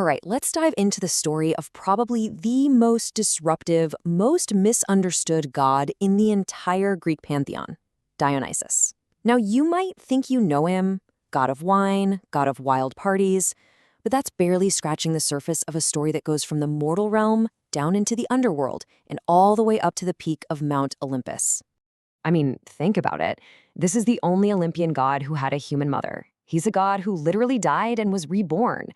right, let's dive into the story of probably the most disruptive, most misunderstood god in the entire Greek pantheon, Dionysus. Now, you might think you know him, god of wine, god of wild parties, but that's barely scratching the surface of a story that goes from the mortal realm down into the underworld and all the way up to the peak of Mount Olympus. I mean, think about it. This is the only Olympian god who had a human mother. He's a god who literally died and was reborn.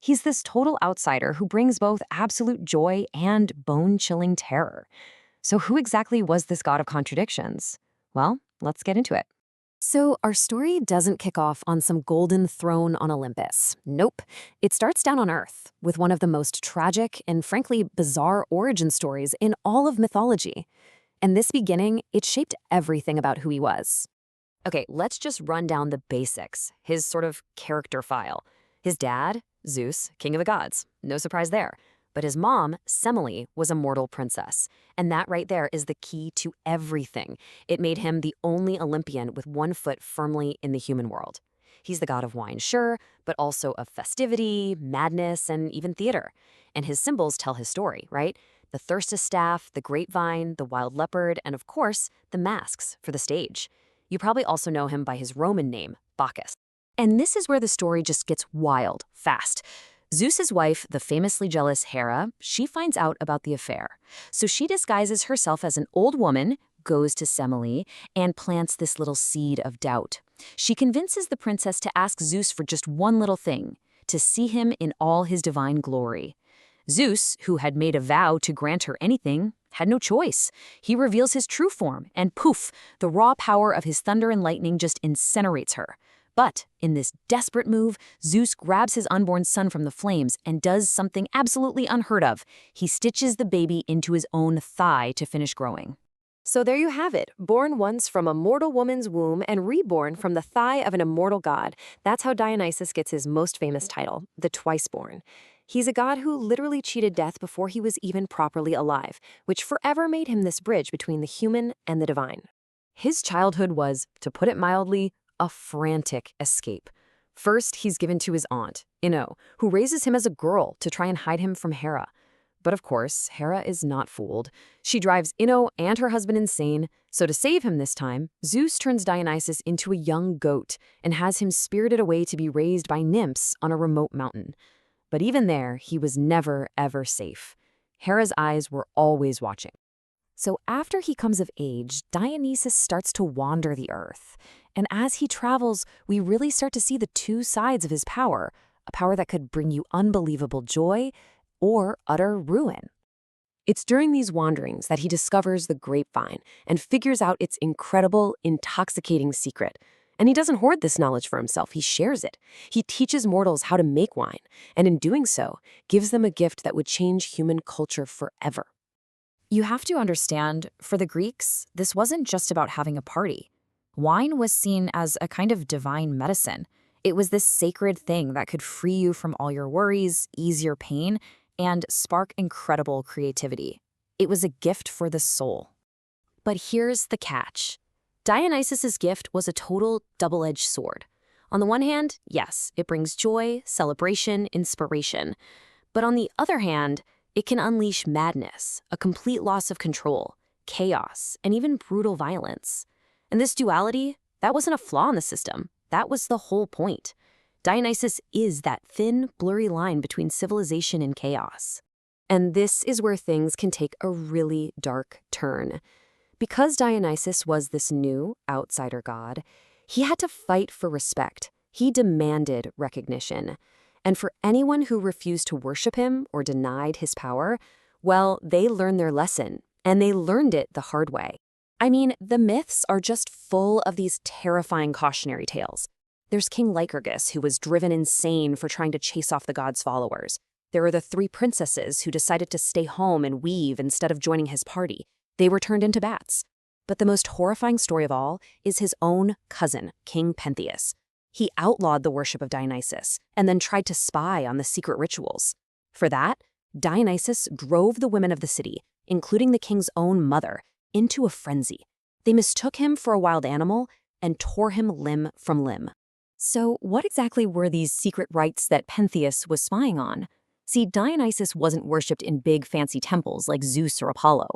He's this total outsider who brings both absolute joy and bone-chilling terror. So who exactly was this god of contradictions? Well, let's get into it. So our story doesn't kick off on some golden throne on Olympus. Nope. It starts down on Earth with one of the most tragic and frankly bizarre origin stories in all of mythology. And this beginning, it shaped everything about who he was. Okay, let's just run down the basics, his sort of character file. His dad, Zeus, king of the gods. No surprise there. But his mom, Semele, was a mortal princess. And that right there is the key to everything. It made him the only Olympian with one foot firmly in the human world. He's the god of wine, sure, but also of festivity, madness, and even theater. And his symbols tell his story, right? The Thyrsus staff, the grapevine, the wild leopard, and of course, the masks for the stage. You probably also know him by his Roman name, Bacchus. And this is where the story just gets wild, fast. Zeus's wife, the famously jealous Hera, she finds out about the affair. So she disguises herself as an old woman, goes to Semele, and plants this little seed of doubt. She convinces the princess to ask Zeus for just one little thing, to see him in all his divine glory. Zeus, who had made a vow to grant her anything, had no choice. He reveals his true form, and poof, the raw power of his thunder and lightning just incinerates her. But in this desperate move, Zeus grabs his unborn son from the flames and does something absolutely unheard of. He stitches the baby into his own thigh to finish growing. So there you have it, born once from a mortal woman's womb and reborn from the thigh of an immortal god. That's how Dionysus gets his most famous title, the twice-born. He's a god who literally cheated death before he was even properly alive, which forever made him this bridge between the human and the divine. His childhood was, to put it mildly, a frantic escape. First, he's given to his aunt, Ino, who raises him as a girl to try and hide him from Hera. But of course, Hera is not fooled. She drives Ino and her husband insane, so to save him this time, Zeus turns Dionysus into a young goat and has him spirited away to be raised by nymphs on a remote mountain. But even there, he was never, ever safe. Hera's eyes were always watching. So after he comes of age, Dionysus starts to wander the earth. And as he travels, we really start to see the two sides of his power, a power that could bring you unbelievable joy or utter ruin. It's during these wanderings that he discovers the grapevine and figures out its incredible, intoxicating secret. And he doesn't hoard this knowledge for himself, he shares it. He teaches mortals how to make wine, and in doing so, gives them a gift that would change human culture forever. You have to understand, for the Greeks, this wasn't just about having a party. Wine was seen as a kind of divine medicine. It was this sacred thing that could free you from all your worries, ease your pain, and spark incredible creativity. It was a gift for the soul. But here's the catch. Dionysus's gift was a total double-edged sword. On the one hand, yes, it brings joy, celebration, inspiration. But on the other hand, it can unleash madness, a complete loss of control, chaos, and even brutal violence. And this duality, that wasn't a flaw in the system. That was the whole point. Dionysus is that thin, blurry line between civilization and chaos. And this is where things can take a really dark turn. Because Dionysus was this new, outsider god, he had to fight for respect. He demanded recognition. And for anyone who refused to worship him or denied his power, well, they learned their lesson, and they learned it the hard way. I mean, the myths are just full of these terrifying cautionary tales. There's King Lycurgus, who was driven insane for trying to chase off the god's followers. There are the three princesses who decided to stay home and weave instead of joining his party. They were turned into bats. But the most horrifying story of all is his own cousin, King Pentheus. He outlawed the worship of Dionysus and then tried to spy on the secret rituals. For that, Dionysus drove the women of the city, including the king's own mother, into a frenzy. They mistook him for a wild animal and tore him limb from limb. So what exactly were these secret rites that Pentheus was spying on? See, Dionysus wasn't worshipped in big fancy temples like Zeus or Apollo.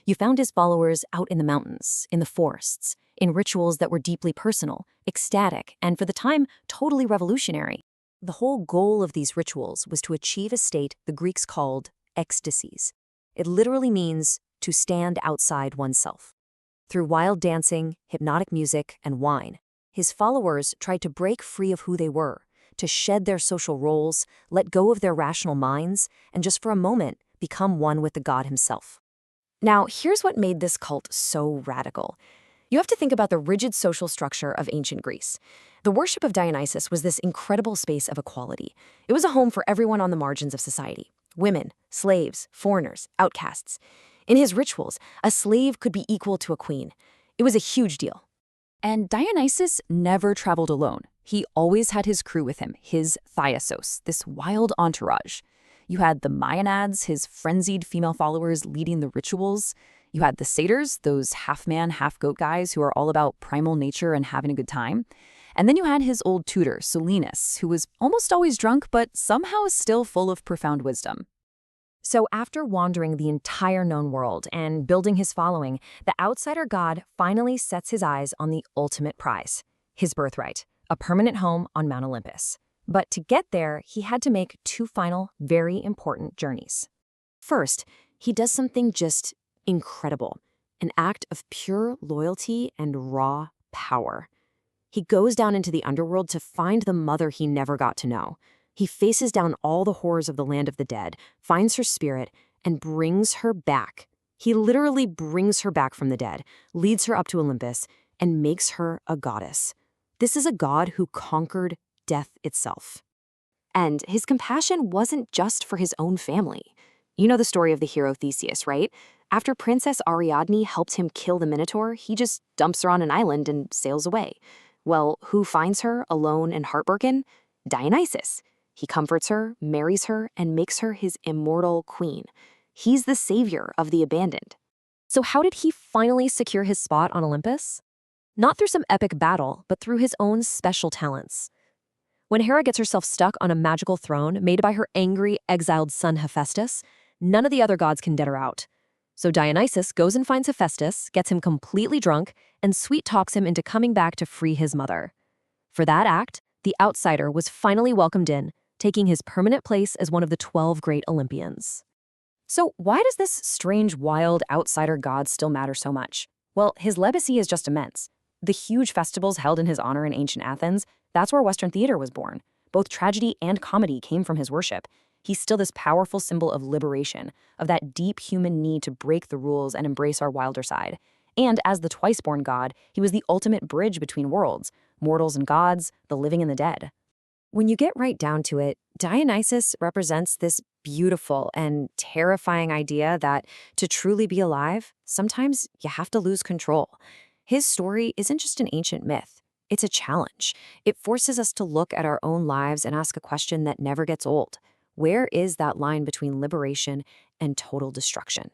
You found his followers out in the mountains, in the forests, in rituals that were deeply personal, ecstatic, and for the time, totally revolutionary. The whole goal of these rituals was to achieve a state the Greeks called ecstasies. It literally means to stand outside oneself. Through wild dancing, hypnotic music, and wine, his followers tried to break free of who they were, to shed their social roles, let go of their rational minds, and just for a moment, become one with the god himself. Now, here's what made this cult so radical. You have to think about the rigid social structure of ancient Greece. The worship of Dionysus was this incredible space of equality. It was a home for everyone on the margins of society: women, slaves, foreigners, outcasts. In his rituals, a slave could be equal to a queen. It was a huge deal. And Dionysus never traveled alone. He always had his crew with him, his thyasos, this wild entourage. You had the Maenads, his frenzied female followers leading the rituals. You had the satyrs, those half-man, half-goat guys who are all about primal nature and having a good time. And then you had his old tutor, Solinus, who was almost always drunk but somehow still full of profound wisdom. So after wandering the entire known world and building his following, the outsider god finally sets his eyes on the ultimate prize, his birthright, a permanent home on Mount Olympus. But to get there, he had to make two final, very important journeys. First, he does something just incredible, an act of pure loyalty and raw power. He goes down into the underworld to find the mother he never got to know. He faces down all the horrors of the land of the dead, finds her spirit, and brings her back. He literally brings her back from the dead, leads her up to Olympus, and makes her a goddess. This is a god who conquered death itself. And his compassion wasn't just for his own family. You know the story of the hero Theseus, right? After Princess Ariadne helps him kill the Minotaur, he just dumps her on an island and sails away. Well, who finds her alone and heartbroken? Dionysus. He comforts her, marries her, and makes her his immortal queen. He's the savior of the abandoned. So how did he finally secure his spot on Olympus? Not through some epic battle, but through his own special talents. When Hera gets herself stuck on a magical throne made by her angry, exiled son Hephaestus, none of the other gods can get her out. So Dionysus goes and finds Hephaestus, gets him completely drunk, and sweet-talks him into coming back to free his mother. For that act, the outsider was finally welcomed in, taking his permanent place as one of the 12 great Olympians. So why does this strange, wild outsider god still matter so much? Well, his legacy is just immense. The huge festivals held in his honor in ancient Athens, that's where Western theater was born. Both tragedy and comedy came from his worship. He's still this powerful symbol of liberation, of that deep human need to break the rules and embrace our wilder side. And as the twice-born god, he was the ultimate bridge between worlds, mortals and gods, the living and the dead. When you get right down to it, Dionysus represents this beautiful and terrifying idea that to truly be alive, sometimes you have to lose control. His story isn't just an ancient myth. It's a challenge. It forces us to look at our own lives and ask a question that never gets old. Where is that line between liberation and total destruction?